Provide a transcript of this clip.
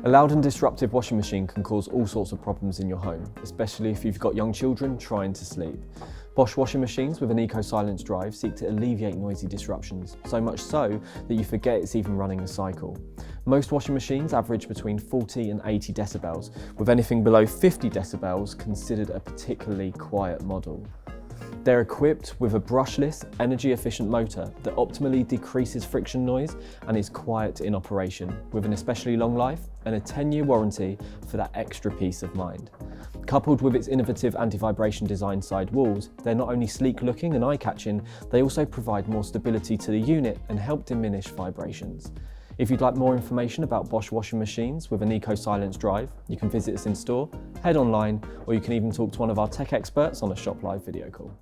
A loud and disruptive washing machine can cause all sorts of problems in your home, especially if you've got young children trying to sleep. Bosch washing machines with an eco-silence drive seek to alleviate noisy disruptions, so much so that you forget it's even running a cycle. Most washing machines average between 40 and 80 decibels, with anything below 50 decibels considered a particularly quiet model. They're equipped with a brushless, energy-efficient motor that optimally decreases friction noise and is quiet in operation, with an especially long life and a 10-year warranty for that extra peace of mind. Coupled with its innovative anti-vibration design side walls, they're not only sleek-looking and eye-catching, they also provide more stability to the unit and help diminish vibrations. If you'd like more information about Bosch washing machines with an eco-silence drive, you can visit us in store, head online, or you can even talk to one of our tech experts on a Shop Live video call.